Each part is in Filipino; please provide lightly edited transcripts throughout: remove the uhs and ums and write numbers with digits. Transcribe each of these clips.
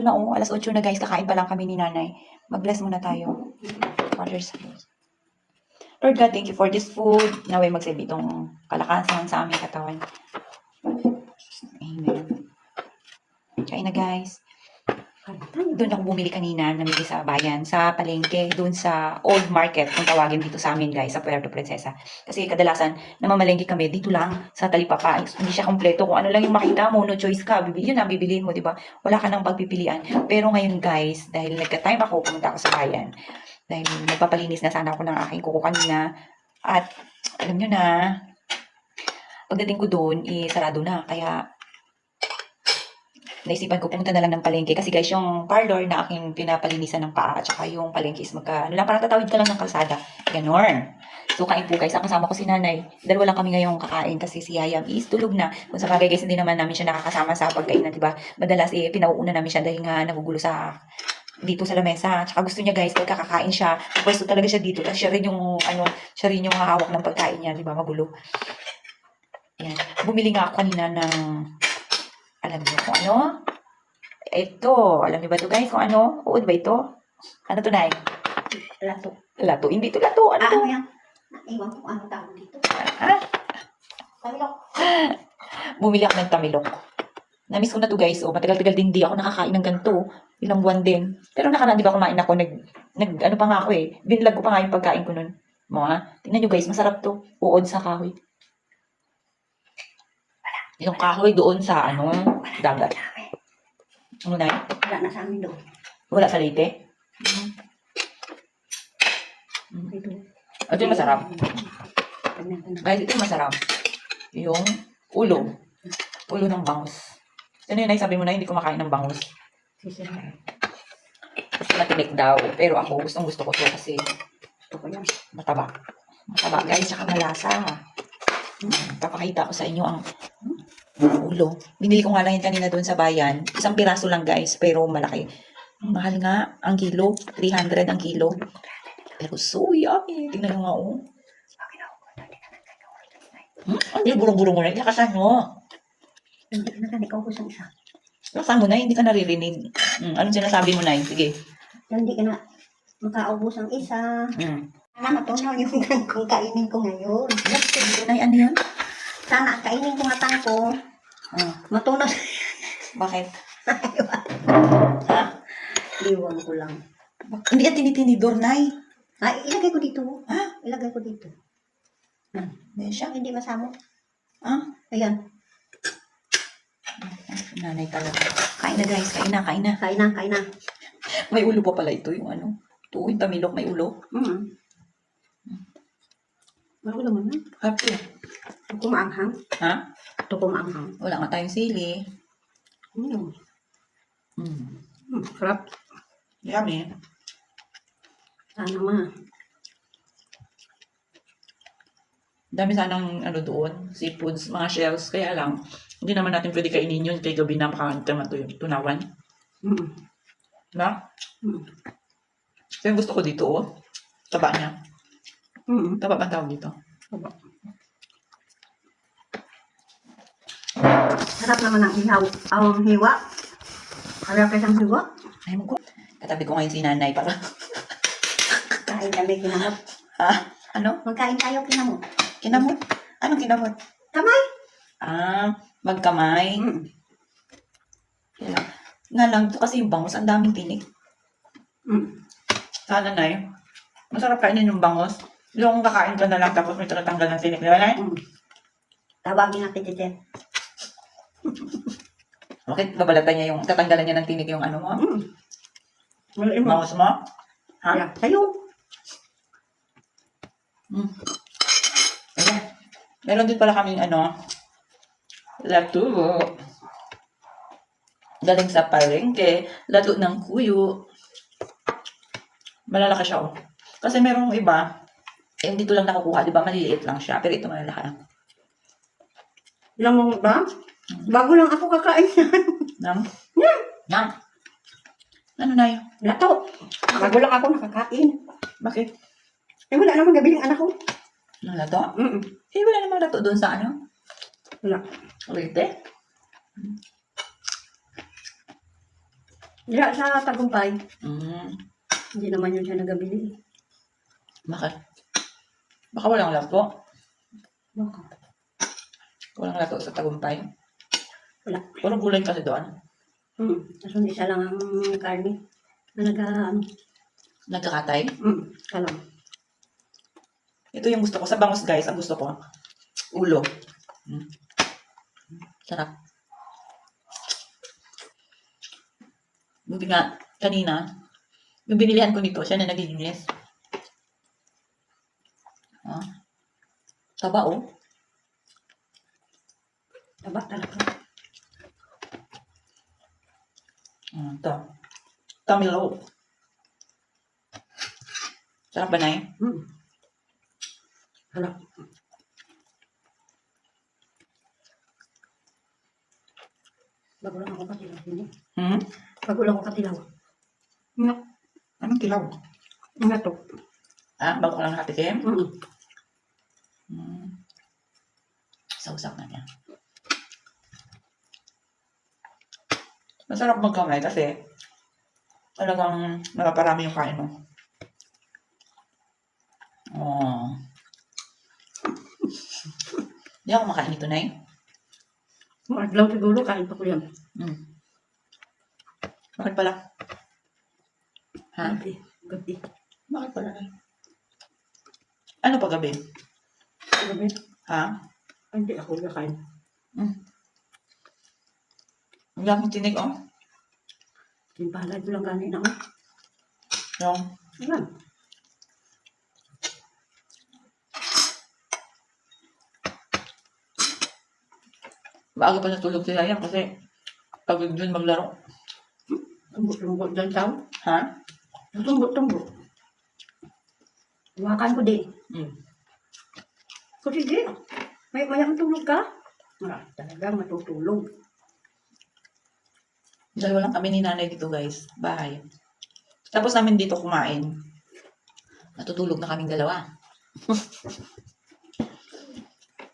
Na alas 8 na guys, kakain pa lang kami ni nanay. Mag-bless muna tayo. Father's house. Lord God, thank you for this food. Naway magsilbi itong kalakasan sa aming katawan. Amen. Kain na guys. Doon ako bumili kanina, namili sa bayan, sa palengke, doon sa old market, kung tawagin dito sa amin guys, sa Puerto Princesa. Kasi kadalasan, namamalengke kami, dito lang, sa Talipapa. Hindi siya kompleto. Kung ano lang yung makita mo, no choice ka, bibili yun ang bibiliin mo, di ba? Wala ka nang pagpipilian. Pero ngayon guys, dahil nagka-time ako, pumunta ako sa bayan. Dahil magpapalinis na sana ako ng aking kuko kanina. At, alam nyo na, pagdating ko doon, sarado na. Kaya, naisipan ko pumunta na lang ng palengke kasi guys, yung parlor na aking pinapalinisan ng paa at saka yung palengke is ano lang, parang tatawid ka lang ng kalsada. Ganon. So, kain po guys. Ang kasama ko si nanay. Dalawa lang kami ngayong kakain kasi si Yayam is tulog na. Kung sa bagay guys, hindi naman namin siya nakakasama sa pagkainan, diba? Madalas pinauuna namin siya dahil nga nagugulo sa dito sa lamesa. Tsaka gusto niya guys, pagka kakain siya, pwesto talaga siya dito. Tapos siya rin yung, siya rin yung hahawak ng pagkain niya, diba? Magulo. Yan. Bumili nga ako kanina ng, alam niyo kung ano? Ito, alam niyo ba ito guys kung ano? Uod ba ito? Ano to, Nay? Lato. Lato. Hindi to lato. Ano to? Ano yan? Iwan ko ano tawag dito. Ah, Tamilok. bumili ako ng tamilok. Namiss ko na to guys. Oh, matagal-tagal din di ako nakakain ng ganito. Ilang buwan din. Pero nakaraan di ba kumain ako, ano pa nga ako eh. Binlag ko pa nga yung pagkain ko nun. Mga, tingnan nyo guys, masarap to. Uod sa kahoy. Yung kahoy doon sa dagat. Ano na yun? Wala na sa amin doon. Wala sa Leyte? Ito. Ito yung masarap. Guys, ito yung masarap. Yung ulo. Ulo ng bangus. Ano yun, sabi mo na hindi kumakain ng bangus. Sisira. Kasi matinik daw. Pero ako, gustong gusto ko to kasi Ito ko yan. mataba. Mataba guys, saka malasa. Papakita ko sa inyo ang ulo. Binili ko nga lang yun kanina doon sa bayan. Isang piraso lang guys, pero malaki. Mahal nga ang kilo. 300 ang kilo. Pero so yummy. Tingnan nyo nga oh. Hindi, burong-burong mo na. Lakasan mo. Hindi na kami ko sa isa. Lakasan mo na, hindi ka naririnig. Anong sinasabi mo na? Sige. Hindi ka na makaubos ang isa. Sana matunaw yung kung kainin ko ngayon. Nay, ano yan? Sana kainin ko nga tangko. Matunaw. Bakit? Ha? Liwan ko lang. Hindi yan tinitinidor, Nay. Ay, ilagay ko dito. Ha? Ilagay ko dito. Hindi siya. Hindi masamo. Ha? Ayan. Nanay talaga. Kain na guys, kain na, kain na. Kain na, kain na. May ulo pa pala ito, yung Ito, yung tamilok, may ulo. Ano naman na? Happy. Ito kumaanghang. Ha? Ito kumaanghang. Wala nga tayong sili. Sarap. Yummy. Sana ma. Dami sanang doon, seafoods, mga shells. Kaya lang, hindi naman natin pwede kainin yun kay gabi na tunawan. Na? So yung gusto ko dito, taba niya. Taba ba tawag dito? Taba. Sarap naman ang ihaw. Ang hiwa. Kaya kayo ang hiwa. Ay mo ko. Katabi ko ngayon si nanay para. Kain kami kinamot. Ha? Ano? Magkain tayo kinamot. Kinamot? Anong kinamot? Kamay. Magkamay. Nga lang, ito kasi yung bangus, ang daming tinik. Sana, Nay. Masarap kainin yung bangus. Yung kakain ka na lang tapos may tatanggal ng tinik. Di ba, Nay? Tawagin natin tite. Bakit babalatan niya yung, tatanggalan niya ng tinik yung mo? Bangus mo? Ha? Yeah. Tayo. Ayan. Meron din pala kaming lato. Galing sa palengke. Lato ng kuyo. Malalaki siya, oh. Kasi merong iba, yung dito lang nakukuha, di ba? Maliliit lang siya. Pero ito malalaki. Ilang mo ba? Bago lang ako kakain yan. Nam? Nam? Ano na yun? Lato. Bago lang ako nakakain. Bakit? Eh wala naman gabi ng anak ko. Ano lato? Eh, wala namang lato doon sa Wala. Lite? Dira sa Tagumpay. Mm. Hindi naman yun siya nagabili. Bakit? Baka walang lato. Baka. Walang lato sa tagumpay. Wala. Puro gulay kasi doon. Tapos isa lang ang karne. Na Nagkakatay. kalam. Ito yung gusto ko. Sa bangus guys, ang gusto ko. Ulo. Mm. Sarap. Buti nga, kanina, yung binilihan ko nito, siya na naglilinis. Ah. Taba oh. Taba talaga. Ito. Tamilo. Sarap ba na eh? Harap. Bago lang ako katilaw. Bago lang ako katilaw. Anong kilaw? Nga to. Bago ko lang nakatikim? Mm. Sausak na niya. Masarap magkamay kasi talagang napaparami yung kain mo. Oh. Hindi ako makain ito, Nay. Maadlaw siguro kain pa ko yan. Bakit pala? Ha? Gabi. Bakit pala, Nay? Ano pa gabi? Gabi. Ha? Hindi ako nakain. Ang daming tinig, oh. Timpalay ko lang kanina ako. Yung, Ayan. maaga pa natulog si Ryan kasi pag doon maglaro. Tumbok-tumbok dyan tao. Ha? Tumbok-tumbok. Iwakan ko di. So sige. May ang tulog ka? Talagang matutulog. Dalawa lang kami ni nanay dito, guys. Bahay. Tapos namin dito kumain. Natutulog na kaming dalawa.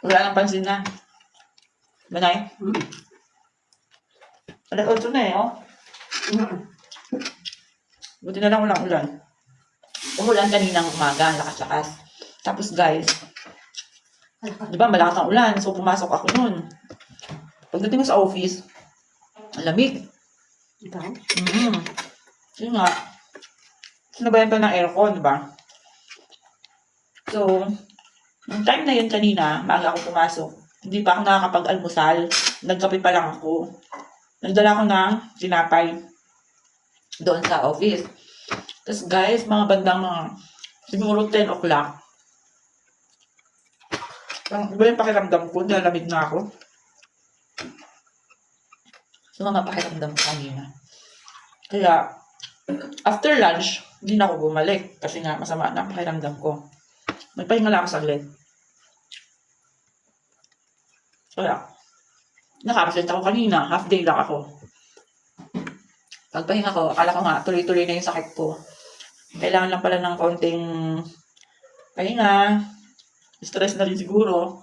Wala nang pansin na. Banay? Alas 8 na eh, oh. Buti na lang walang ulan. Umulan kaninang umaga, lakas-lakas. Tapos guys, di ba malakas ang ulan, so pumasok ako nun. Pagdating ko sa office, ang lamig. Ikaw? Yun nga, sinabayan pa ng aircon, di ba? So, yung time na yun kanina, maaga ako pumasok. Hindi pa ako nakakapag-almusal. Nagkape pa lang ako. Nagdala ko ng tinapay doon sa office. Tapos guys, mga bandang siguro 10 o'clock. Iba yung pakiramdam ko, nalamig na ako. So, pakiramdam ko kanina. Kaya, after lunch, hindi na ako bumalik. Kasi nga, masama na ang pakiramdam ko. May pahinga lang ako saglit. Kaya, naka-absent ako kanina. Half day lang ako. Pagpahinga ko, akala ko nga, tuloy-tuloy na yung sakit ko. Kailangan lang pala ng konting pahinga. Stress na rin siguro.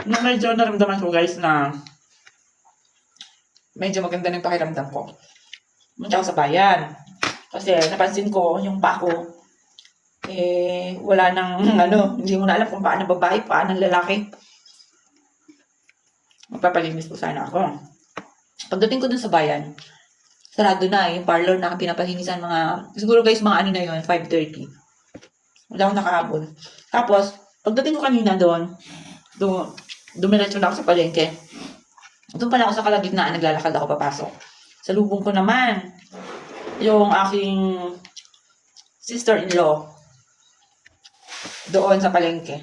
Nung medyo naramdaman ko guys na medyo maganda na yung pakiramdam ko. Munta ako sa bayan. Kasi napansin ko yung pa ko, wala nang hindi mo na alam kung paano babae, paano lalaki. Magpapalinis po sana ako. Pagdating ko dun sa bayan, sarado na yung parlor na pinapalinisan siguro guys mga na yun, 5:30. Wala akong nakahabol. Tapos, pagdating ko kanina doon, dumiretso na ako sa palengke. Doon pala ako sa kalagitnaan, naglalakad ako papasok. Sa lubong ko naman, yung aking sister-in-law doon sa palengke.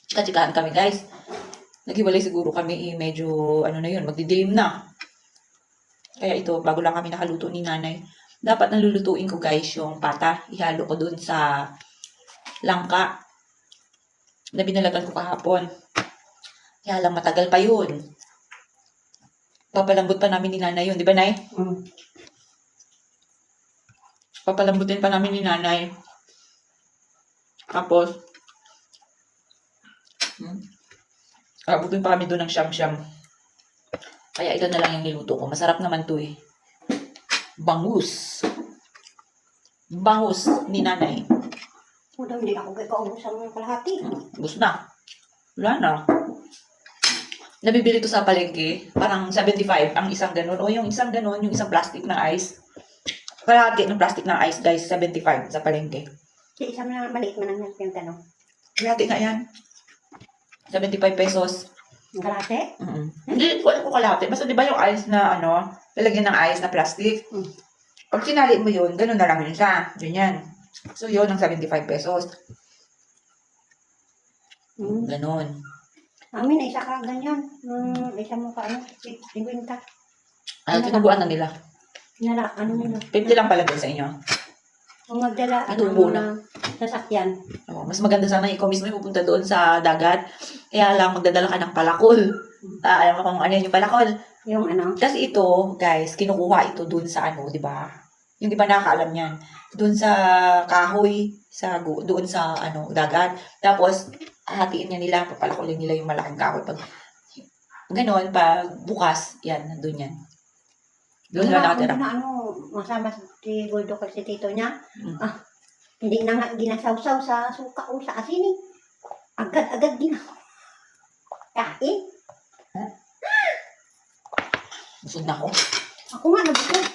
Chika-chikahan kami guys. Naghiwalay siguro kami, medyo magdi-game na. Kaya ito, bago lang kami nakaluto ni nanay. Dapat nalulutuin ko guys yung pata. Ihalo ko dun sa langka na binalagan ko kahapon. Kaya lang matagal pa yun. Papalambot pa namin ni nanay yun. Di ba, Nay? Papalambutin pa namin ni nanay. Tapos, abutin pa kami doon ng siyam-siyam. Kaya ito na lang yung niluto ko. Masarap naman to eh. Bangus. Bangus ni nanay. O daw, hindi ako kaubusan ng kalahati. Gusto na. Wala na. Nabibili to sa palengke. Parang 75 ang isang ganun. O yung isang ganun, yung isang plastic na ice. Kalahati ng plastic na ice, guys. 75 sa palengke. Si isa mo na maliit man ang yung tanong. Kalahati nga yan. 75 pesos. Ang kalahati? Hindi ko alam kung kalahati. Basta di ba yung ice na ano, lalagyan ng ice na plastic. Mm. Pag sinali mo yun, ganun na lang yun siya. Ganyan. So yun, ang 75 pesos. Ganun. Amin, isa ka ganyan. Isa mo ka ano, 50. Ano, tinubuan na nila. Nala, ano nila. 50 lang pala doon sa inyo. Kung magdala, Natubo ano, sasakyan. Oh, mas maganda sana ikaw mismo yung pupunta doon sa dagat. Kaya lang, magdadala ka ng palakol. Alam mo kung ano yun yung palakol. Yung ano, Kasi ito, guys, kinukuha ito doon sa ano, di ba? Yung iba nakakaalam yan. Doon sa kahoy, doon sa ano, dagat. Tapos, hahatiin niya nila, papalakulin nila yung malaking kahoy. Pag ganon, pag bukas, yan, nandun yan. Doon sila nakatira. na ano, masama si Goldo kasi tito niya. Mm. Hindi na nga ginasawsaw sa suka o sa asin eh. Agad-agad kain. Busog na ako. Ako nga, nabukod.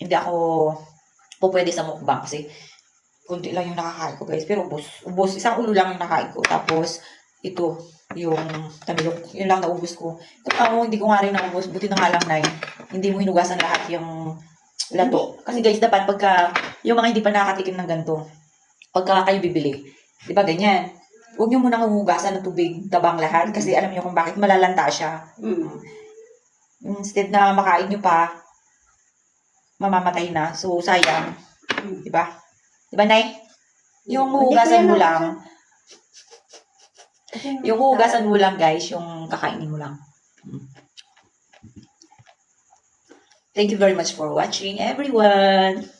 Hindi ako pwede sa mukbang kasi kunti lang yung nakakain ko, guys. Pero ubos. Isang ulo lang yung nakain ko. Tapos, ito, yung tamilok. Yun lang naubos ko. Ito, hindi ko nga rin naubos. Buti na nga lang, Nay. Hindi mo hinugasan lahat yung lato. Kasi, guys, dapat pagka, yung mga hindi pa nakakatikim ng ganito, pagka kayo bibili, di ba ganyan? Huwag nyo munang hugasan ng tubig, tabang lahat. Kasi alam niyo kung bakit malalanta siya. Instead na makain nyo pa, mamamatay na. So, sayang. Diba? Diba, Nay? Yung hugasan mo lang, yung hugasan mo lang, guys, yung kakainin mo lang. Thank you very much for watching, everyone.